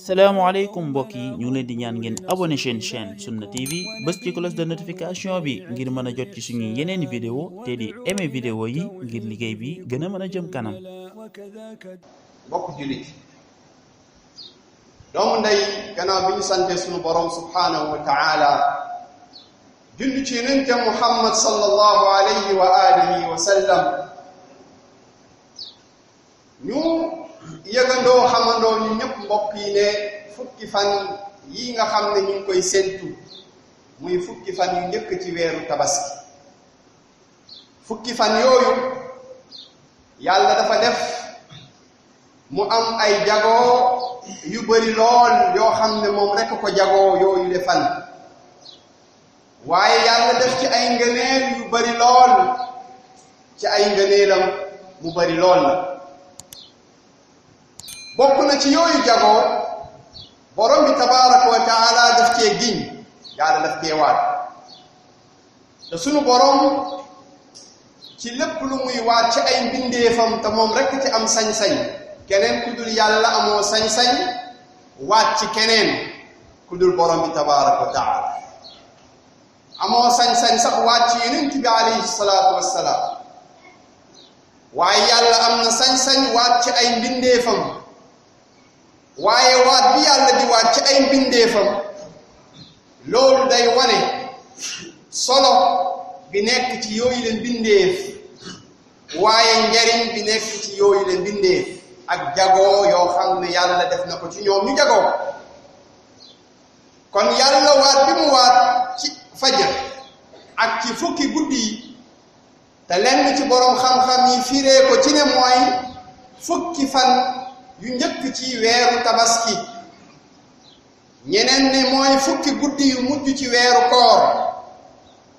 salaamaaleykum mbokk yi ñu ngi leen di ñaan ngeen abonné seen chaîne Sunna TV bës ci cloche de notification bi ngir mën a jot ci suñu yeneeni vidéo te di aimé vidéo yi ngir liggéey bi gën a mën a jëm kanam. mbokk jullit doomu ndey gannaaw bi ñu sante suñu borom subhanahu wa taala julli ci yonente Muhammad sallallahu alayhi wa alihi wa sallam ñu yëgandoo xamandoo ñu ñëpp mbokk yi ne fukki fan yi nga xam ne ñu ngi koy séntu muy fukki fan yu njëkk ci weeru tabaski fukki fan yooyu yàlla dafa def mu am ay jagoo yu bari lool yoo xam ne moom rekk ko jagoo yooyu le fan waaye yàlla def ci ay ngëneel yu bari lool ci ay ngëneelam mu bari lool la bokk na ci yooyu jagoo borom bi tabaraka wa taala daf cee giñ yàlla daf cee waat te sunu borom ci lépp lu muy waat ci ay mbindeefam te moom rekk ci am sañ-sañ keneen ku dul yàlla amoo sañ-sañ waat ci keneen ku dul borom bi tabaraka wa taala amoo sañ-sañ sax waat ci yonent bi alayhi salaatu wassalaam waaye yàlla am na sañ-sañ waat ci ay mbindeefam waaye waat bi yàlla di waat ci ay mbindeefam loolu day wane solo bi nekk ci yooyu leen mbindeef waaye njariñ bi nekk ci yooyu leen mbindeef ak jagoo yoo xam ne yàlla def na ko ci ñoom ñu jagoo kon yàlla waat bi mu waat ci fajar ak ci fukki guddi yi te lenn ci boroom xam-xam yi firee ko ci ne mooy fukki fan yu njëkk ci weeru tabaski ñeneen ne mooy fukki guddi yu mujj ci weeru koor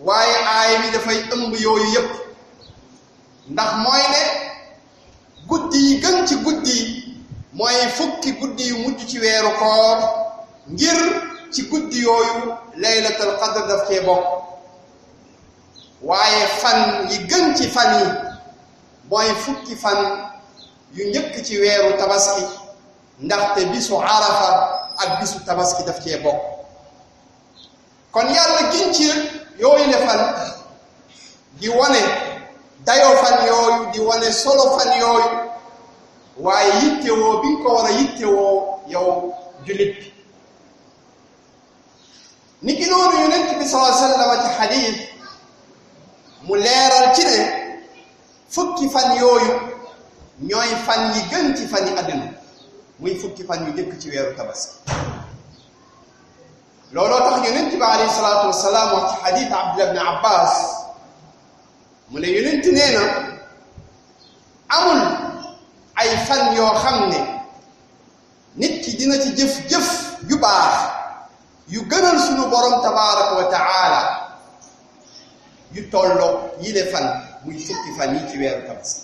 waaye aay bi dafay ëmb yooyu yépp ndax mooy ne guddi yi gën ci guddi mooy fukki guddi yu mujj ci weeru koor ngir ci guddi yooyu laylatul qadr daf cee bokk waaye fan yi gën ci fan yi mooy fukki fan yu njëkk ci weeru tabaski ndaxte bisu arafa ak bisu tabaski daf cee bokk kon yàlla giñ ci yooyu le fan di wane dayoo fan yooyu di wane solo fan yooyu waaye yittewoo bi nga ko war a yittewoo yow jullit bi ni ki noonu yonent bi sallallahu alayhi wa sallam ci xadiis mu leeral ci ne fukki fan yooyu ñooy fan yi gën ci fan yi àddina muy fukki fan yu njëkk ci weeru tabaski looloo tax yonent bi alayhi salaatu wassalaam wax ci xadiis Abdullah ibn Abbas mu ne yonent nee na amul ay fan yoo xam ne nit ki dina ci jëf-jëf yu baax yu gënal sunu borom tabaraka wa taala yu tolloo yile fan muy fukki fan yi ci weeru tabaski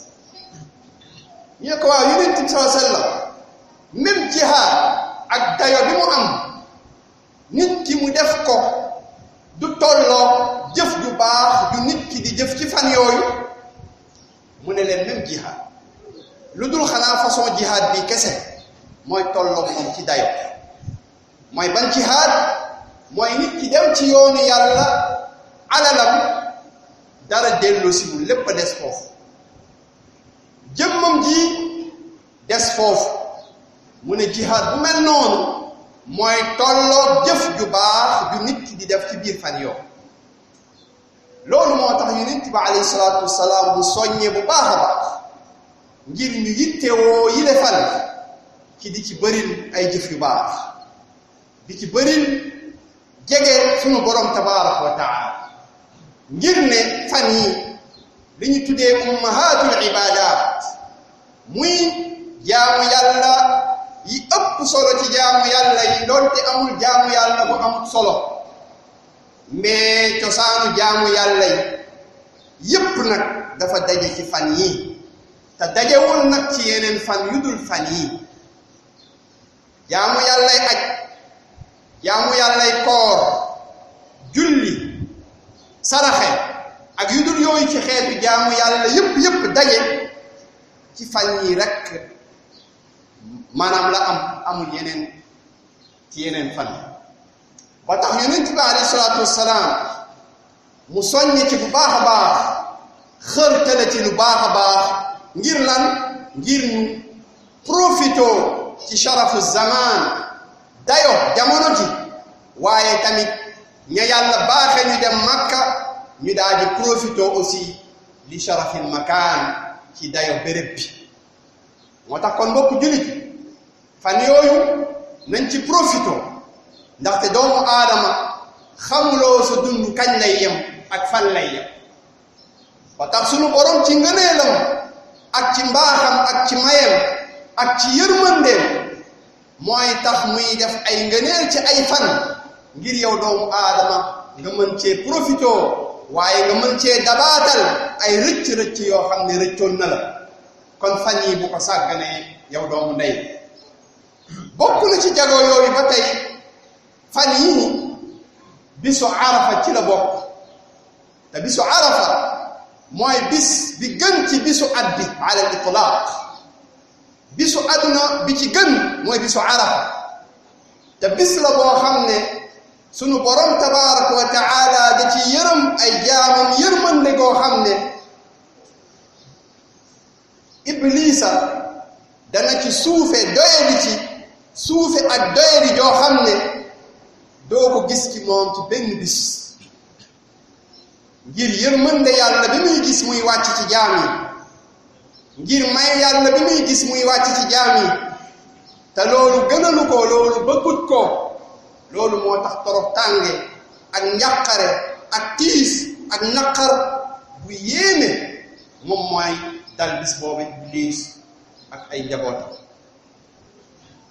ñu ne ko waaw yonent bi sallallahu alayhi wa sallam même jihaad ak dayo bi mu am nit ki mu def ko du tolloo jëf ju baax ju nit ki di jëf ci fan yooyu mu ne leen même jihaad lu dul xanaa façon jihaad bi kese mooy tolloo moom ci dayo mooy ban jihaad mooy nit ki dem ci yoonu yàlla alalam dara delloo siwul lépp a des foofu jëmmam ji des foofu mu ne jihaad bu mel noonu mooy tolloog jëf ju baax ju nit ki di def ci biir fan yoo loolu moo tax yonent bi alayhi salaatu wassalaam bu soññee bu baax a baax ngir ñu yittewoo yile fan ci di ci bëril ay jëf yu baax di ci bëril jege sunu borom tabaaraka wa taala ngir ne fan yi li ñu tuddee ummahatul ibadat muy jaamu yàlla yi ëpp solo ci jaamu yàlla yi doonte amul jaamu yàlla bu amul solo mais cosaanu jaamu yàlla yi yépp nag dafa daje ci fan yi te dajewul nag ci yeneen fan yu dul fan yi jaamu yàllay aj jaamu yàllay koor julli saraxe ak yu dul yooyu ci xeetu jaamu yàlla yépp daje ci fan yi rekk maanaam la amul yeneen ci yeneen fan ba tax yonent bi alayhi salaatu wassalaam mu soññ ci bu baax a baax xërtale ci lu baax a baax ngir lan ngir ñu profito ci sharafu zaman dayo jamono ji waaye tamit ña yàlla baaxe ñu dem Makka ñu daal di profito aussi li sharafil makaan ci dayo béréb bi moo tax kon mbokk jullit fan yooyu nañ ci profito ndaxte doomu aadama xamuloo sa dund kañ lay yem ak fan lay yem ba tax sunu borom ci ngëneelam ak ci mbaaxam ak ci mayem ak ci yërmandeem mooy tax muy def ay ngëneel ci ay fan ngir yow doomu aadama nga mën cee profito waaye nga mën cee dabaatal ay rëcc-rëcc yoo xam ne rëccoon na la kon fan yi bu ko sàgganee yow doomu ndey bokk na ci jagoo yooyu ba tey fan yii bisu arafa ci la bokk te bisu arafa mooy bis bi gën ci bisu at bi ala al itlaq bisu aduna bi ci gën mooy bisu arafa te bis la boo xam ne sunu borom tabaraka wa taala da ci yërëm ay jaamam yërmande goo xam ne iblisa dana ci suufe doyadi ci suufe ak doyadi joo xam ne doo ko gis ci moom ci benn bis ngir yërmande yàlla bi muy gis muy wàcc ci jaam yi ngir may yàlla bi muy gis muy wàcc ci jaam yi te loolu gënalu ko loolu bëggut ko loolu moo tax torof tànge ak njàqare ak tiis ak naqar bu yéeme moom mooy dal bis boobu Iblis ak ay njabootam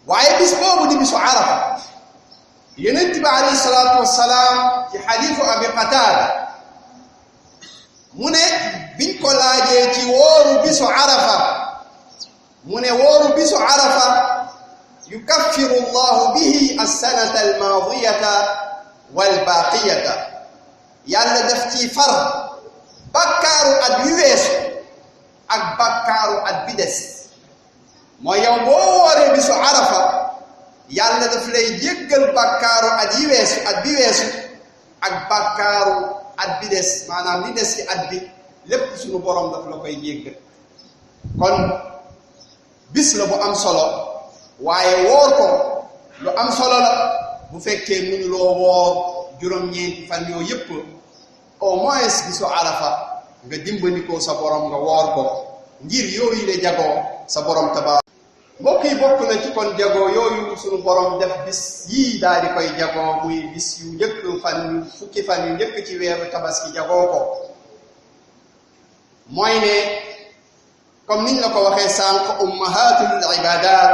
waaye bis boobu di bisu arafa yonent bi alayhi salaatu wassalaam ci xadiisu abi qataada mu ne biñ ko laajee ci wooru bisu arafa mu ne wooru bisu arafa yukaffiru allahu bihi alsanata almaadiyata walbaaqiyata yàlla daf ci far bakkaaru at wi weesu ak bakkaaru at bi des mooy yow boo wooree bisu arafa yàlla daf lay jéggal bakkaaru at yi weesu at bi weesu ak bakkaaru at bi des maanaam li des ci at bi lépp suñu borom daf la koy jéggal kon bis la bu am solo waaye woor ko lu am solo la bu fekkee mënuloo woor juróom-ñeenti fan yooyu yépp au moins bisu arafa nga dimbandikoo sa borom nga woor ko ngir yooyu le jagoo sa borom tabaaraka mbokk yi bokk na ci kon jagoo yooyu sunu borom def bis yii daal di koy jagoo muy bis yu njëkk fan fukki fan yu njëkk ci weeru tabaski jagoo ko mooy ne comme niñ la ko waxee sànq ummahatul ibadat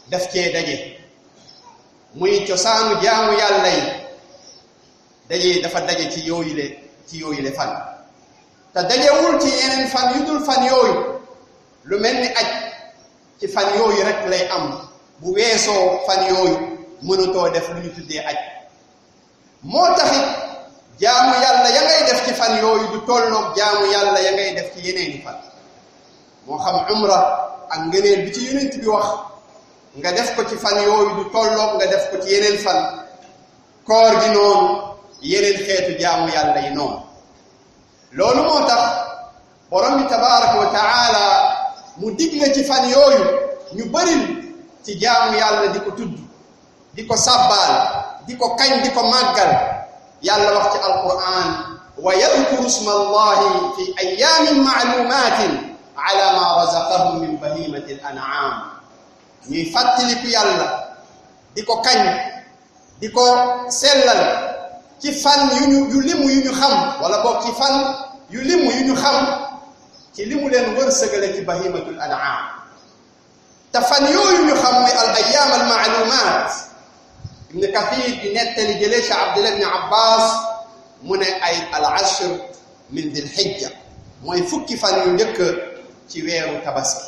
daf cee daje muy cosaanu jaamu yàlla yi daje dafa daje ci yooyu le fan te dajewul ci yeneen fan yu dul fan yooyu lu mel ni aj ci fan yooyu rek lay am bu weesoo fan yooyu mënatoo def lu ñu tuddee aj moo taxit jaamu yàlla ya ngay def ci fan yooyu du tolloog jaamu yàlla ya ngay def ci yeneeni fan moo xam umra ak ngëneel bi ci yonent bi wax nga def ko ci fan yooyu du tolloog nga def ko ci yeneen fan koor gi noonu yeneen xeetu jaamu yàlla yi noonu loolu moo tax borom bi tabaraka wa taala mu digle ci fan yooyu ñu bëril ci jaamu yàlla di ko tudd di ko sàbbaal di ko kañ di ko màggal yàlla wax ci alquran wa yadkuru isma allahi fi ayaamin maalumatin ala ma razaqahum min bahimati al an'am ñuy fàttaliku yàlla di ko kañ di ko sellal ci fan yu limu yu ñu xam wala boog ci fan yu limu yu ñu xam ci limu leen wërsëgale ci bahimatul an'am te fan yooyu ñu xam muy al ayyaam al maalumaat ibn kathir di nettali jëlee ci abdullah ibn abbas mu ne ay al ashr min dil hijja mooy fukki fan yu njëkk ci weeru tabaski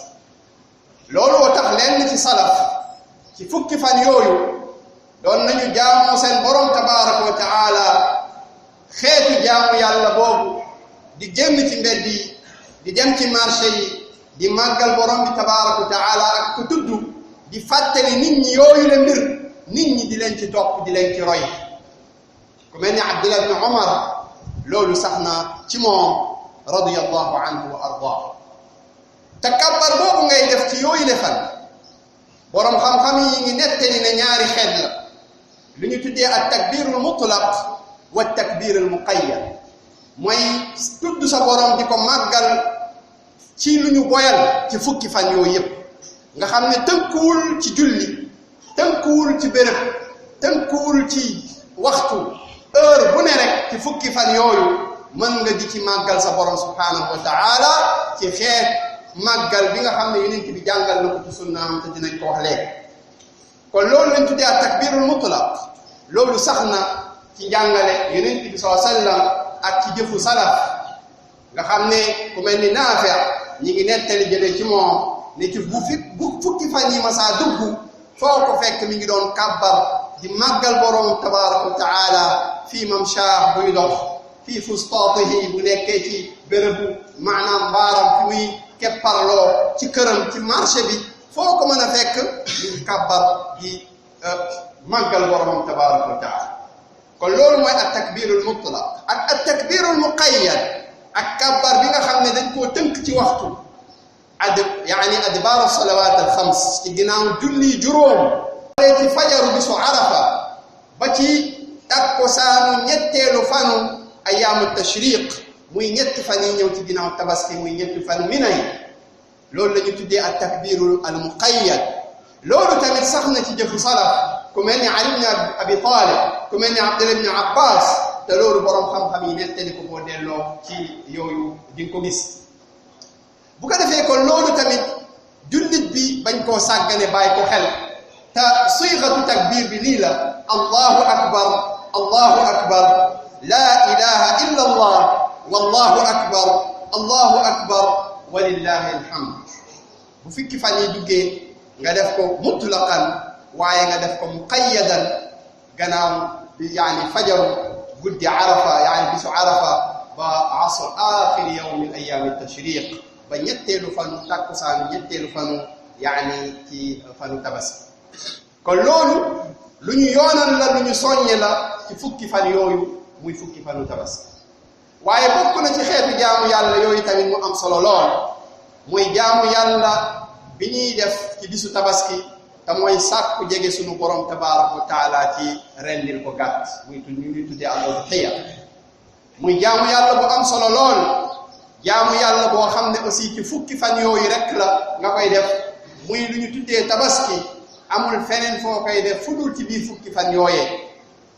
looloo tax lenn ci salaf ci fukki fan yooyu doon nañu jaamu seen borom tabaraka wa taala xeetu jaamu yàlla boobu di génn ci mbedd yi di dem ci marché yi di màggal borom bi tabaraka wa taala ak ku tudd di fàttali nit ñi yooyu la mbir nit ñi di leen ci topp di leen ci roy ku mel ni Abdullah ibn Umar loolu sax na ci moom radiyallahu anhu wa ardaa te kàbbar boobu ngay def ci yooyu le fan boroom xam-xam yi ngi nettali ne ñaari xeet la lu ñu tuddee ak takbirul mutlaq wa takbirul muqayyad mooy tudd sa boroom di ko màggal ci lu ñu boyal ci fukki fan yooyu yépp nga xam ne tënkuwul ci julli tënkuwul ci béréb tënkuwul ci waxtu heure bu ne rek ci fukki fan yooyu mën nga di ci màggal sa borom subhanahu wa ta'ala ci xeet màggal bi nga xam ne yonent bi jàngal na ko ci sunnaam te dinañ ko wax léegi kon loolu lañ tuddee takbirul mutlaq loolu sax na ci njàngale yonent bi sallallahu alayhi wasallam ak ci jëfu salaf nga xam ne ku mel ni Naafi' ñi ngi nettali jëlee ci moom ne ci bu fukki fan yi masaa dugg foo ko fekk mi ngi doon kàbbar di màggal borom tabaraka wa taala fii mamshaah buy dox fii fustaatihi bu nekkee ci bérébu maanaam mbaaram fi muy kepparloo ci këram ci marché bi foo ko mën a fekk mi ngi kàbbar di màggal borom tabaraka wa taala kon loolu mooy at takbirul mutlaq ak at takbirul muqayyad ak kàbbar bi nga xam ne dañ koo tënk ci waxtu yaani adbaaru salawaat al xams ci ginnaaw julli juróom ci fajaru bisu arafa ba ci takkusaanu ñetteelu fanu ayaamu tashriq muy ñetti fan yi ñëw ci ginnaaw tabaski muy ñetti fan minay loolu la ñu tuddee at takbiru al muqayyad loolu tamit sax na ci jëfu salaf ku mel ni Ali ibn Abi Talib ku mel ni Abdullah ibn Abbas te loolu borom xam-xam yi nettali ko boo delloo ci yooyu di nga ko gis bu ko defee kon loolu tamit jullit bi bañ koo sàggane bàyyi ko xel te siixatu takbir bi lii la allahu akbar la ilaha illa allah wallahu akbar walillahi alhamd bu fikki fan yi duggee nga def ko mutlaqan waaye nga def ko muqayyadan gannaaw bi yaani fajaru guddi arafa yaani bisu arafa ba asr axiri yawm min ayyaam at-tashriq ba ñetteelu fanu takkusaanu ñetteelu fanu yaani ci fanu tabaski kon loolu lu ñu yoonal la lu ñu soññe la ci fukki fan yooyu muy fukki fanu tabaski waaye bokk na ci xeetu jaamu yàlla yooyu tamit mu am solo lool muy jaamu yàlla bi ñuy def ci bisu tabaski te mooy sàkku jege sunu borom tabaaraka wa taala ci rendil ko gàtt muy ñu tuddee al-udhiya muy jaamu yàlla bu am solo lool jaamu yàlla boo xam ne aussi ci fukki fan yooyu rek la nga koy def muy lu ñu tuddee tabaski amul feneen foo koy def fu dul ci biir fukki fan yooyee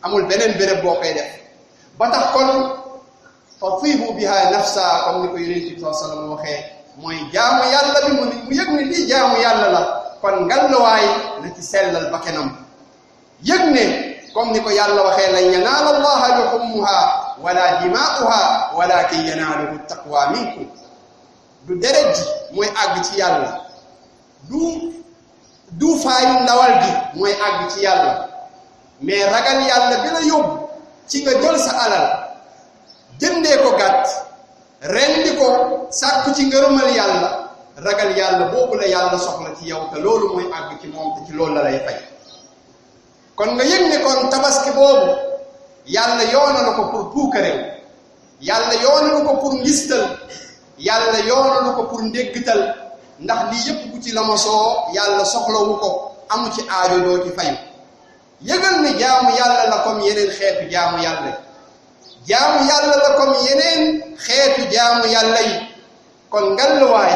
amul beneen béréb boo koy def ba tax kon fatibu biha nafsa comme ni ko yonent bi sallallahu alayhi wasallam waxee mooy jaamu yàlla bi mu yëg ne lii jaamu yàlla la kon ngalluwaay na ci sellal bakkanam yëg ne comme ni ko yàlla waxee lan yanaala allaha luhumuha wala dimaa'uha walakin yanaaluhu taqwa minkum du deret ji mooy àgg ci yàlla du faayu ndawal gi mooy àgg ci yàlla mais ragal yàlla bi la yóbbu ci nga jël sa alal jëndee ko gàtt rendi ko sàkku ci ngërëmal yàlla ragal yàlla boobu la yàlla soxla ci yow te loolu mooy àgg ci moom te ci loolu la lay fay kon nga yëg ne kon tabaski boobu yàlla yoonalu ko pour puukarew yàlla yoonalu ko pour ngistal yàlla yoonalu ko pour ndéggtal ndax lii yépp bu ci lamasoo yàlla soxlawu ko amu ci aajo doo ci fayu yëgal ne jaamu yàlla la comme yeneen xeetu jaamu yàlla jaamu yàlla la comme yeneen xeetu jaamu yàlla yi kon ngalluwaay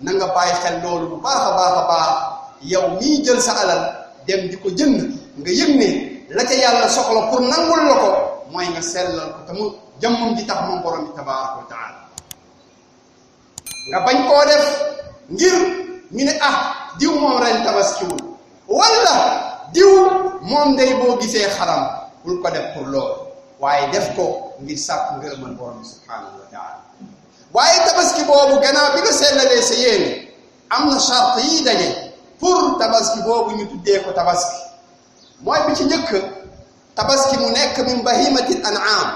na nga bàyyi xel loolu bu baax a baax a baax yow mii jël sa alal dem di ko jënd nga yëg ne la ca yàlla soxla pour nangul la ko mooy nga sellal ko te mu jëmmam ji tax moom borom bi tabaaraka wa taala nga bañ koo def ngir ñu ne diw moom ren tabaskiwul wala diw moom day boo gisee xaram bul ko def pour loolu waaye def ko ngir sàkk ngërëmal borom bi subhaanahu wa taala waaye tabaski boobu gannaaw bi nga sellalee sa yéene am na charte yi daje pour tabaski boobu ñu tuddee ko tabaski mooy bi ci njëkk tabaski mu nekk min bahimatil an'am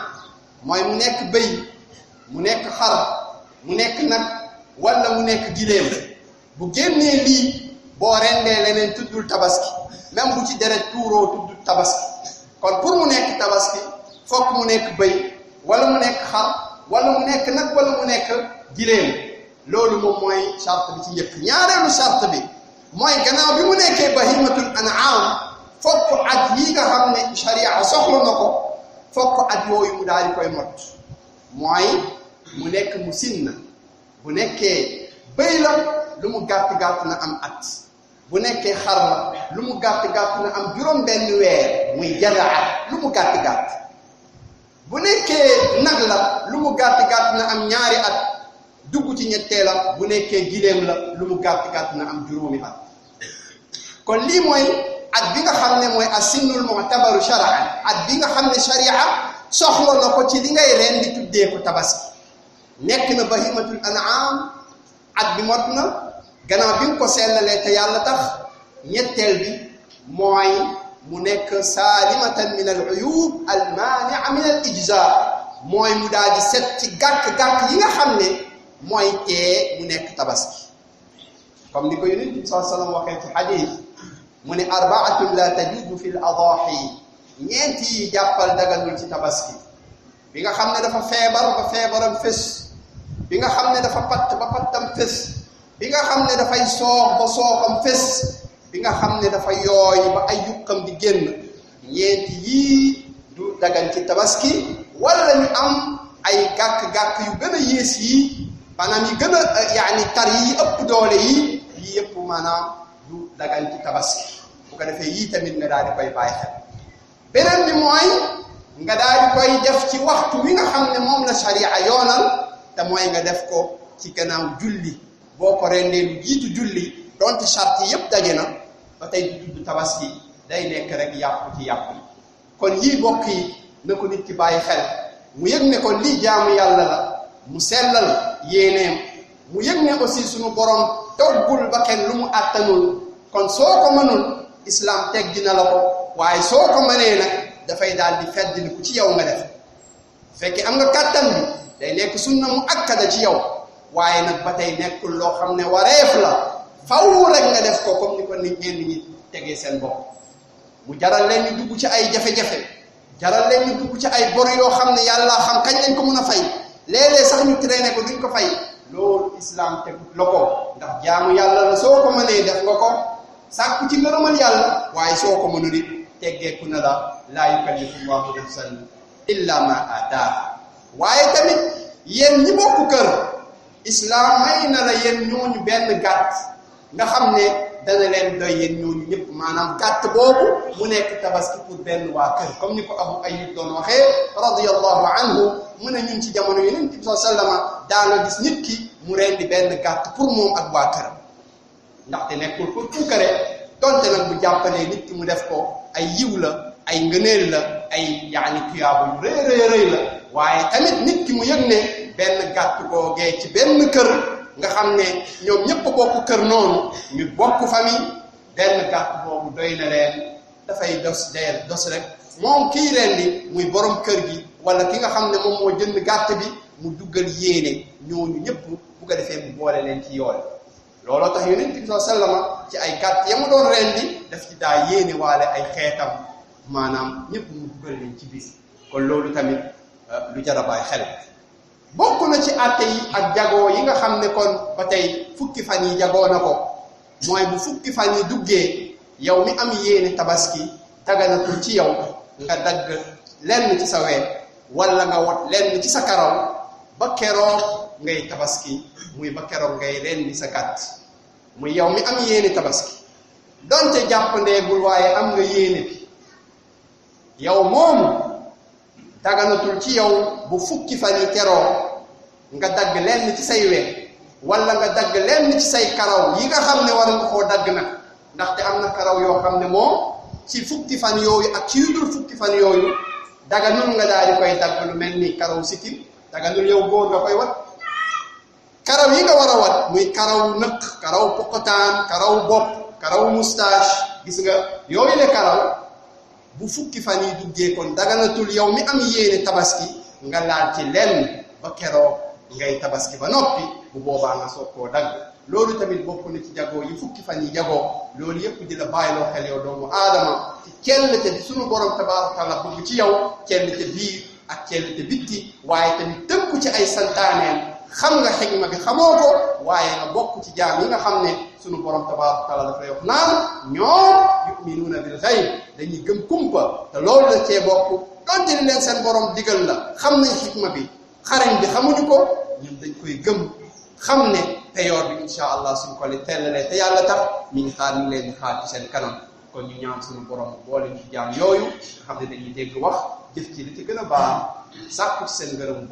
mooy mu nekk bëy mu nekk xar mu nekk nag wala mu nekk giléem bu génnee lii boo rendee leneen tuddul tabaski même bu ci deret tuuroo tuddul tabaski kon pour mu nekk tabaski fokk mu nekk bëy wala mu nekk xar wala mu nekk nag wala mu nekk giléem loolu moom mooy charte bi ci njëkk ñaareelu charte bi mooy gannaaw bi mu nekkee bahimatul an'am fokk at yi nga xam ne sharia soxla na ko fokk at yooyu mu daal di koy mot mooy mu nekk mu sinna bu nekkee bëy la lu mu gàtt-gàtt na am at bu nekkee xar la lu mu gàtt-gàtt na am juróom benn weer muy jadaa lu mu gàtt-gàtt bu nekkee nag la lu mu gàtt-gàtt na am ñaari at dugg ci ñetteelam bu nekkee giléem la lu mu gàtt-gàtt na am juróomi at kon lii mooy at bi nga xam ne mooy asinnul mu'tabaru shar'an at bi nga xam ne sharia soxla na ko ci li ngay ren di tuddee ko tabaski nekk na bahimatul an'am at bi mot na gannaaw bi nga ko sellalee te yàlla tax ñetteel bi mooy mu nekk saalimatan min al uyub al maani'a min al ijza mooy mu daal di set ci gàkk-gàkk yi nga xam ne mooy tee mu nekk tabaski comme ni ko yonent bi sallallahu alayhi wa sallam waxee ci xadiis mu ne arbaatun la tajuzu fi l adaahi ñeent yi jàppal daganul ci tabaski bi nga xam ne dafa feebar ba feebaram fés bi nga xam ne dafa patt ba pattam fés bi nga xam ne dafay soox ba sooxam fés bi nga xam ne dafa yooy ba ay yuqam di génn ñeent yii du dagan ci tabaski wala ñu am ay gàkk-gàkk yu gën a yées yi maanaam yi gën a yaani tar yi ëpp doole yi yii yëpp maanaam du dagan ci tabaski bu ko defee yii tamit nga daal di koy bàyyi xel beneen bi mooy nga daal di koy def ci waxtu wi nga xam ne moom la sharia yoonal te mooy nga def ko ci gannaaw julli boo ko rendee lu jiitu julli donte charte yëpp daje na ba tey du tudd tabaski day nekk rek yàpp ci yàpp yi kon yii bokk yi na ko nit ki bàyyi xel mu yëg ne ko lii jaamu yàlla la mu sellal yéeneem mu yëg ne aussi suñu borom toggul ba kenn lu mu àttanul kon soo ko mënul islam teggi na la ko waaye soo ko mënee nag dafay daal di feddli ku ci yow nga def fekkee am nga kàttan bi day nekk sunna mu akkada ci yow waaye nag ba tey nekkul loo xam ne wareef la faw rek nga def ko comme ni ko nit ñenn ñi tegee seen bopp mu jaral leen ñu dugg ci ay jafe-jafe jaral leen ñu dugg ci ay bor yoo xam ne yàlla xam kañ lañ ko mën a fay léeg-léeg sax ñu traîné ko duñ ko fay loolu islam tegut la ko ndax jaamu yàlla la soo ko mënee def nga ko sàkku ci ngërëmal yàlla waaye soo ko mënul it teggeeku na la laa yukallifu llahu nafsan illa ma ataaha waaye tamit yéen ñi bokk kër islam may na la yéen ñooñu benn gàtt nga xam ne dana leen doy yéen ñooñu ñëpp maanaam gàtt boobu mu nekk tabaski pour benn waa kër comme ni ko Abu Ayyub doon waxee radiyallahu anhu mu ne ñun ci jamono Yonent bi sallallahu alayhi wa sallam daana gis nit ki mu rendi benn gàtt pour moom ak waa këram ndaxte nekkul pour puukare donte nag bu jàppalee nit ki mu def ko ay yiw la ay ngëneel la ay yaani tuyaabu yu rëy la waaye tamit nit ki mu yëg ne benn gàtt googee ci benn kër nga xam ne ñoom ñëpp bokk kër noonu ñu bokk famille benn gàtt boobu doy na leen dafay dos rek moom kii rendi muy borom kër gi wala ki nga xam ne moom moo jënd gàtt bi mu duggal yéene ñooñu ñëpp bu ko defee mu boole leen ci yool looloo tax Yonent bi sallallahu alayhi wasallam ci ay gàtt ya mu doon rendi daf ci daa yéene waale ay xeetam maanaam ñëpp mu duggal leen ci bis kon loolu tamit lu jar a bàyyi xel bokk na ci àtte yi ak jagoo yi nga xam ne kon ba tey fukki fan yi jagoo na ko mooy bu fukki fan yi duggee yow mi am yéene tabaski daganatul ci yow nga dagg lenn ci sa ween wala nga wat lenn ci sa karaw ba keroog ngay tabaski muy ba keroog ngay rendi sa gàtt muy yow mi am yéene tabaski donte jàppandeegul waaye am nga yéene bi yow moomu daganatul ci yow bu fukki fan yi teroo nga dagg lenn ci say ween wala nga dagg lenn ci say karaw yi nga xam ne war nga koo dagg nag ndaxte am na karaw yoo xam ne moom ci fukki fan yooyu ak ci yu dul fukki fan yooyu daganul nga daal di koy dagg lu mel ni karaw sikkim daganul yow góor nga koy wat karaw yi nga war a wat muy karaw nëkk karaw poqotaan karaw bopp karaw moustache gis nga yooyu le karaw bu fukki fan yi duggee kon daganatul yow mi am yéene tabaski nga laal ci lenn ba keroog ngay tabaski ba noppi bu boobaa nga soog koo dagg loolu tamit bokk na ci jagoo yi fukki fan yi jagoo loolu yëpp di la bàyyiloo xel yow doomu aadama ci cellte bi sunu borom tabaaraka wa taala bëgg ci yow cellte biir ak cellte bitti waaye tamit tënku ci ay santaaneen xam nga xikma bi xamoo ko waaye nga bokk ci jaam yi nga xam ne sunu borom tabaaraka wa taala dafay wax naan ñoom yuminuuna bil gayb dañuy gëm kumpa te loolu la cee bokk donte li leen seen borom digal la xam nañ xikma bi xarañ bi xamuñu ko ñun dañ koy gëm xam ne payoor bi incha allah suñ ko li tellalee te yàlla tax mi ngi xaar ñu leen di xaar ci seen kanam kon ñu ñaan suñu borom boole ci jaam yooyu nga xam ne dañuy dégg wax jëf ci li ci gën a baax sàkku ci seen ngërëm